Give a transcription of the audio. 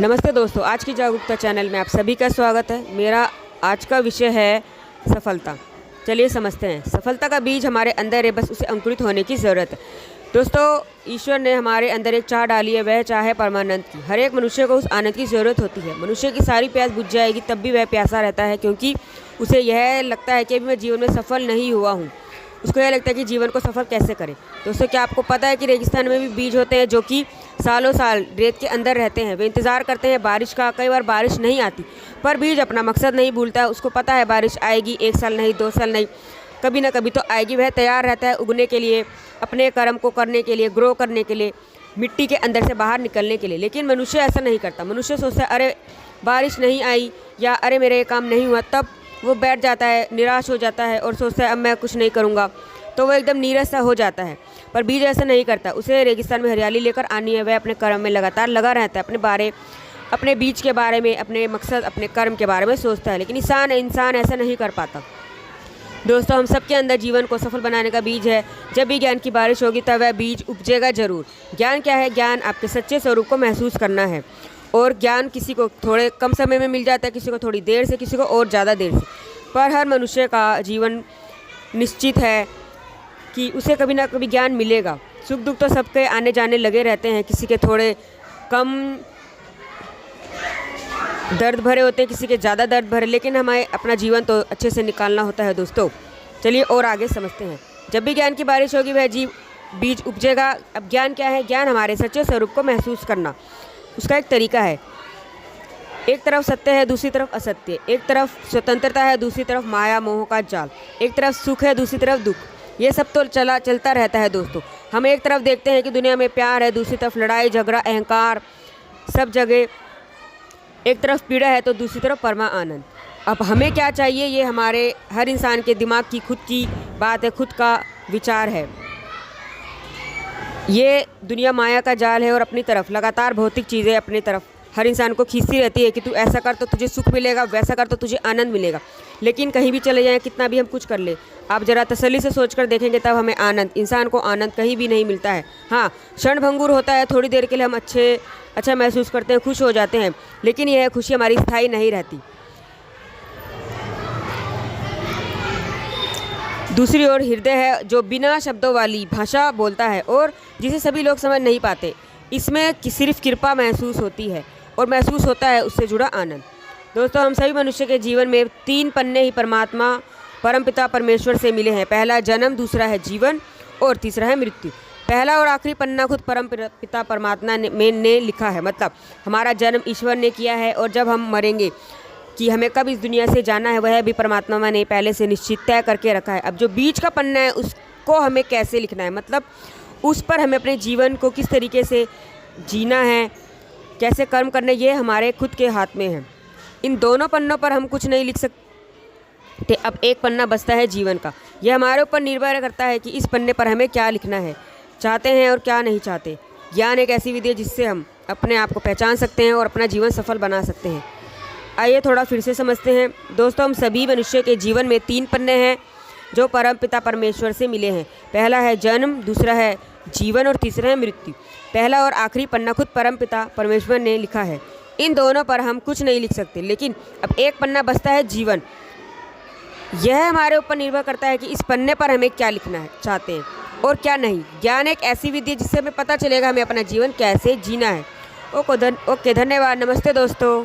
नमस्ते दोस्तों, आज की जागरूकता चैनल में आप सभी का स्वागत है। मेरा आज का विषय है सफलता। चलिए समझते हैं। सफलता का बीज हमारे अंदर है, बस उसे अंकुरित होने की ज़रूरत है। दोस्तों, ईश्वर ने हमारे अंदर एक चाह डाली है, वह चाह है परमानंद की। हर एक मनुष्य को उस आनंद की ज़रूरत होती है। मनुष्य की सारी प्यास बुझ जाएगी तब भी वह प्यासा रहता है, क्योंकि उसे यह लगता है कि अभी मैं जीवन में सफल नहीं हुआ हूँ। उसको यह लगता है कि जीवन को सफल कैसे करें। दोस्तों, क्या आपको पता है कि रेगिस्तान में भी बीज होते हैं जो कि सालों साल रेत के अंदर रहते हैं। वे इंतज़ार करते हैं बारिश का। कई बार बारिश नहीं आती, पर बीज अपना मकसद नहीं भूलता। उसको पता है बारिश आएगी, 1 साल नहीं, 2 साल नहीं, कभी ना कभी तो आएगी। वह तैयार रहता है उगने के लिए, अपने कर्म को करने के लिए, ग्रो करने के लिए, मिट्टी के अंदर से बाहर निकलने के लिए। लेकिन मनुष्य ऐसा नहीं करता। मनुष्य सोचता है अरे बारिश नहीं आई या अरे मेरे ये काम नहीं हुआ, तब वो बैठ जाता है, निराश हो जाता है और सोचता है अब मैं कुछ नहीं करूँगा, तो वो एकदम नीरस सा हो जाता है। पर बीज ऐसा नहीं करता। उसे रेगिस्तान में हरियाली लेकर आनी है। वह अपने कर्म में लगातार लगा रहता है, अपने बीज के बारे में, अपने मकसद, अपने कर्म के बारे में सोचता है। लेकिन इंसान ऐसा नहीं कर पाता। दोस्तों, हम सबके अंदर जीवन को सफल बनाने का बीज है। जब भी ज्ञान की बारिश होगी तब वह बीज उपजेगा जरूर। ज्ञान क्या है? ज्ञान आपके सच्चे स्वरूप को महसूस करना है। और ज्ञान किसी को थोड़े कम समय में मिल जाता है, किसी को थोड़ी देर से, किसी को और ज़्यादा देर से। पर हर मनुष्य का जीवन निश्चित है कि उसे कभी ना कभी ज्ञान मिलेगा। सुख दुख तो सबके आने जाने लगे रहते हैं। किसी के थोड़े कम दर्द भरे होते हैं, किसी के ज़्यादा दर्द भरे, लेकिन हमें अपना जीवन तो अच्छे से निकालना होता है। दोस्तों, चलिए और आगे समझते हैं। जब भी ज्ञान की बारिश होगी वह बीज उपजेगा। अब ज्ञान क्या है? ज्ञान हमारे सच्चे स्वरूप को महसूस करना। उसका एक तरीका है। एक तरफ सत्य है, दूसरी तरफ असत्य। एक तरफ स्वतंत्रता है, दूसरी तरफ माया मोह का जाल। एक तरफ सुख है, दूसरी तरफ दुख। ये सब तो चलता रहता है। दोस्तों, हम एक तरफ देखते हैं कि दुनिया में प्यार है, दूसरी तरफ लड़ाई झगड़ा अहंकार सब जगह। एक तरफ पीड़ा है तो दूसरी तरफ परमा आनंद। अब हमें क्या चाहिए? ये हमारे हर इंसान के दिमाग की खुद की बात है, खुद का विचार है। ये दुनिया माया का जाल है और अपनी तरफ लगातार भौतिक चीज़ें अपनी तरफ हर इंसान को खींचती रहती है कि तू ऐसा कर तो तुझे सुख मिलेगा, वैसा कर तो तुझे आनंद मिलेगा। लेकिन कहीं भी चले जाएं, कितना भी हम कुछ कर ले, आप ज़रा तसल्ली से सोचकर देखेंगे तब हमें इंसान को आनंद कहीं भी नहीं मिलता है। हाँ, क्षणभंगुर होता है, थोड़ी देर के लिए हम अच्छा महसूस करते हैं, खुश हो जाते हैं, लेकिन यह खुशी हमारी स्थायी नहीं रहती। दूसरी ओर हृदय है, जो बिना शब्दों वाली भाषा बोलता है और जिसे सभी लोग समझ नहीं पाते। इसमें सिर्फ कृपा महसूस होती है और महसूस होता है उससे जुड़ा आनंद। दोस्तों, हम सभी मनुष्य के जीवन में 3 पन्ने ही परमात्मा परमपिता परमेश्वर से मिले हैं। पहला जन्म, दूसरा है जीवन और तीसरा है मृत्यु। पहला और आखिरी पन्ना खुद परमपिता परमात्मा ने लिखा है। मतलब हमारा जन्म ईश्वर ने किया है और जब हम मरेंगे कि हमें कब इस दुनिया से जाना है, वह भी परमात्मा ने पहले से निश्चित तय करके रखा है। अब जो बीच का पन्ना है उसको हमें कैसे लिखना है, मतलब उस पर हमें अपने जीवन को किस तरीके से जीना है, कैसे कर्म करने, ये हमारे खुद के हाथ में है। इन दोनों पन्नों पर हम कुछ नहीं लिख सकते। अब एक पन्ना बचता है जीवन का। यह हमारे ऊपर निर्भर करता है कि इस पन्ने पर हमें क्या लिखना है, चाहते हैं और क्या नहीं चाहते। ज्ञान एक ऐसी विधि है जिससे हम अपने आप को पहचान सकते हैं और अपना जीवन सफल बना सकते हैं। आइए थोड़ा फिर से समझते हैं। दोस्तों, हम सभी मनुष्य के जीवन में 3 पन्ने हैं जो परमपिता परमेश्वर से मिले हैं। पहला है जन्म, दूसरा है जीवन और तीसरा है मृत्यु। पहला और आखिरी पन्ना खुद परमपिता परमेश्वर ने लिखा है। इन दोनों पर हम कुछ नहीं लिख सकते। लेकिन अब एक पन्ना बचता है जीवन। यह हमारे ऊपर निर्भर करता है कि इस पन्ने पर हमें क्या लिखना है, चाहते हैं और क्या नहीं। ज्ञान एक ऐसी विधि है जिससे हमें पता चलेगा हमें अपना जीवन कैसे जीना है। ओके, धन्यवाद। नमस्ते दोस्तों।